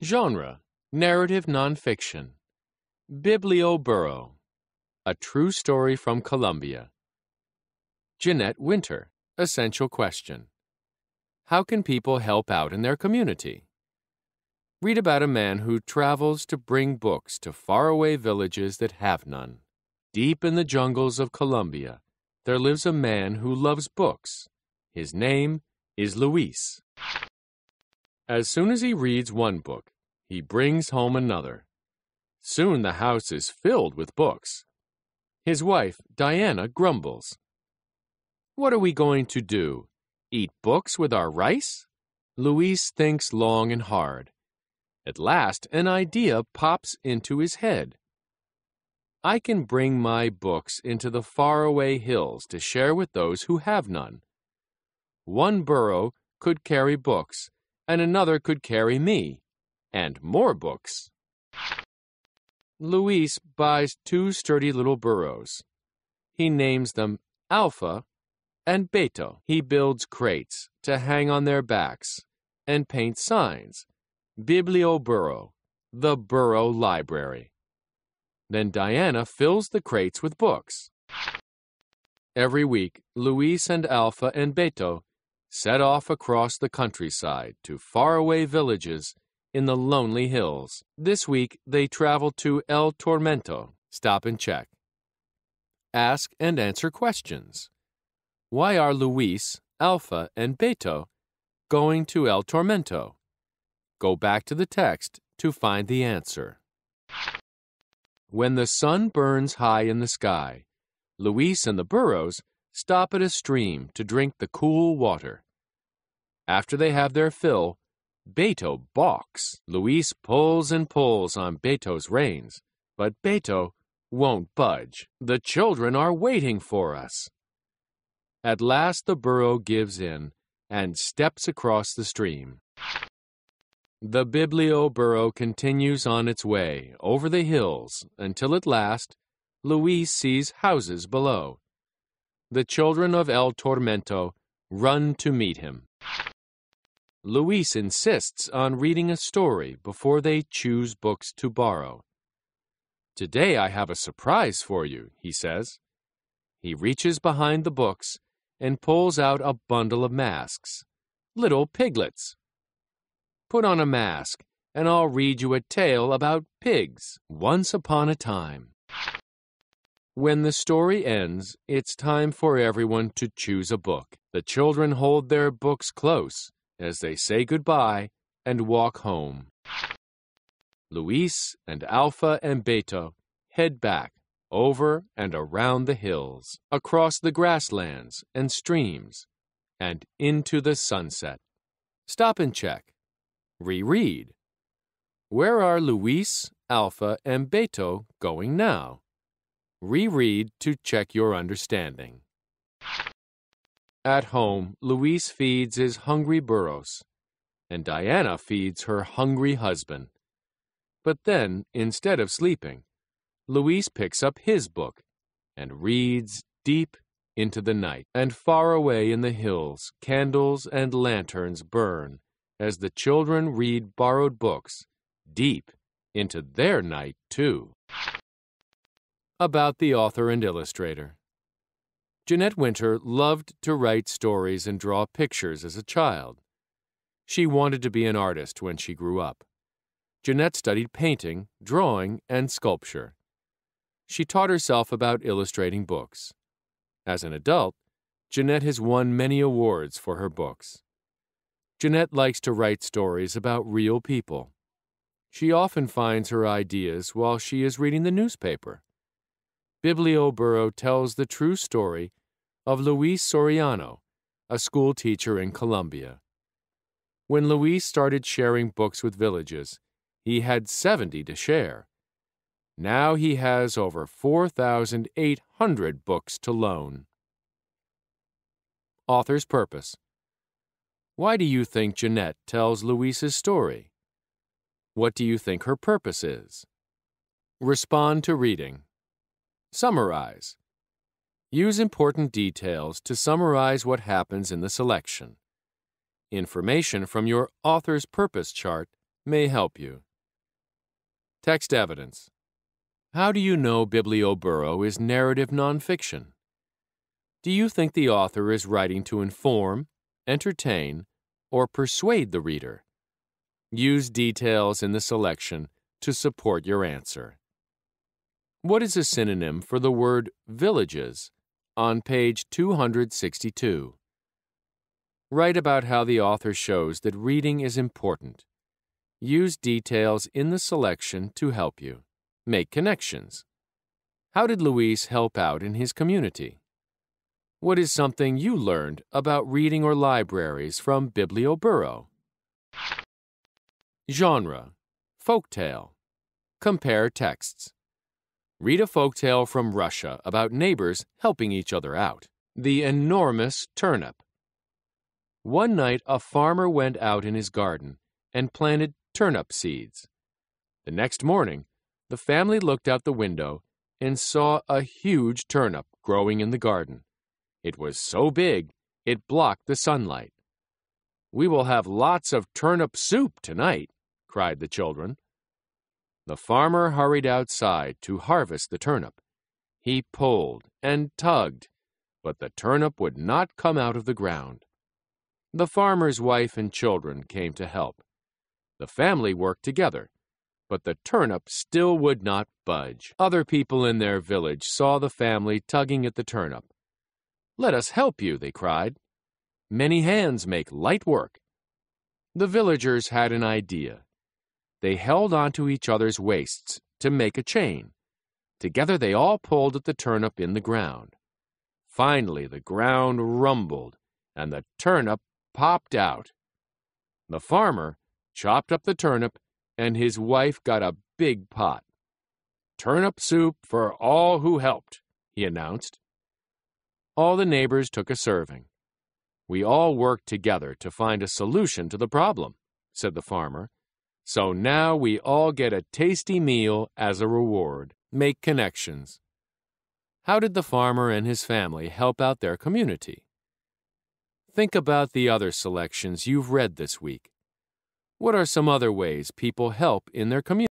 Genre: narrative nonfiction. Biblioburo: a true story from Colombia. Jeanette Winter: essential question. How can people help out in their community? Read about a man who travels to bring books to faraway villages that have none. Deep in the jungles of Colombia, there lives a man who loves books. His name is Luis. As soon as he reads one book, he brings home another. Soon the house is filled with books. His wife, Diana, grumbles. "What are we going to do? Eat books with our rice?" Luis thinks long and hard. At last, an idea pops into his head. "I can bring my books into the faraway hills to share with those who have none. One burro could carry books, and another could carry me, and more books." Luis buys 2 sturdy little burros. He names them Alpha and Beto. He builds crates to hang on their backs and paints signs. Biblioburo, the burro library. Then Diana fills the crates with books. Every week, Luis and Alpha and Beto set off across the countryside to faraway villages in the lonely hills. This week, they travel to El Tormento. Stop and check. Ask and answer questions. Why are Luis, Alpha, and Beto going to El Tormento? Go back to the text to find the answer. When the sun burns high in the sky, Luis and the burros stop at a stream to drink the cool water. After they have their fill, Beto balks. Luis pulls and pulls on Beto's reins, but Beto won't budge. "The children are waiting for us." At last the burro gives in and steps across the stream. The Biblioburo continues on its way over the hills until at last Luis sees houses below. The children of El Tormento run to meet him. Luis insists on reading a story before they choose books to borrow. "Today I have a surprise for you," he says. He reaches behind the books and pulls out a bundle of masks, little piglets. "Put on a mask, and I'll read you a tale about pigs once upon a time." When the story ends, it's time for everyone to choose a book. The children hold their books close as they say goodbye and walk home. Luis and Alpha and Beto head back over and around the hills, across the grasslands and streams, and into the sunset. Stop and check. Reread. Where are Luis, Alpha, and Beto going now? Reread to check your understanding. At home, Luis feeds his hungry burros, and Diana feeds her hungry husband. But then, instead of sleeping, Luis picks up his book and reads deep into the night. And far away in the hills, candles and lanterns burn as the children read borrowed books deep into their night, too. About the author and illustrator. Jeanette Winter loved to write stories and draw pictures as a child. She wanted to be an artist when she grew up. Jeanette studied painting, drawing, and sculpture. She taught herself about illustrating books. As an adult, Jeanette has won many awards for her books. Jeanette likes to write stories about real people. She often finds her ideas while she is reading the newspaper. Biblioburo tells the true story of Luis Soriano, a school teacher in Colombia. When Luis started sharing books with villages, he had 70 to share. Now he has over 4,800 books to loan. Author's purpose. Why do you think Jeanette tells Luis's story? What do you think her purpose is? Respond to reading. Summarize. Use important details to summarize what happens in the selection. Information from your author's purpose chart may help you. Text evidence. How do you know Biblioburro is narrative nonfiction? Do you think the author is writing to inform, entertain, or persuade the reader? Use details in the selection to support your answer. What is a synonym for the word villages on page 262? Write about how the author shows that reading is important. Use details in the selection to help you. Make connections. How did Luis help out in his community? What is something you learned about reading or libraries from Biblioburro? Genre: folktale. Compare texts. Read a folktale from Russia about neighbors helping each other out. The enormous turnip. One night, a farmer went out in his garden and planted turnip seeds. The next morning, the family looked out the window and saw a huge turnip growing in the garden. It was so big, it blocked the sunlight. "We will have lots of turnip soup tonight," cried the children. The farmer hurried outside to harvest the turnip. He pulled and tugged, but the turnip would not come out of the ground. The farmer's wife and children came to help. The family worked together, but the turnip still would not budge. Other people in their village saw the family tugging at the turnip. "Let us help you," they cried. "Many hands make light work." The villagers had an idea. They held onto each other's waists to make a chain. Together they all pulled at the turnip in the ground. Finally, the ground rumbled, and the turnip popped out. The farmer chopped up the turnip, and his wife got a big pot. "Turnip soup for all who helped," he announced. All the neighbors took a serving. "We all worked together to find a solution to the problem," said the farmer. "So now we all get a tasty meal as a reward." Make connections. How did the farmer and his family help out their community? Think about the other selections you've read this week. What are some other ways people help in their community?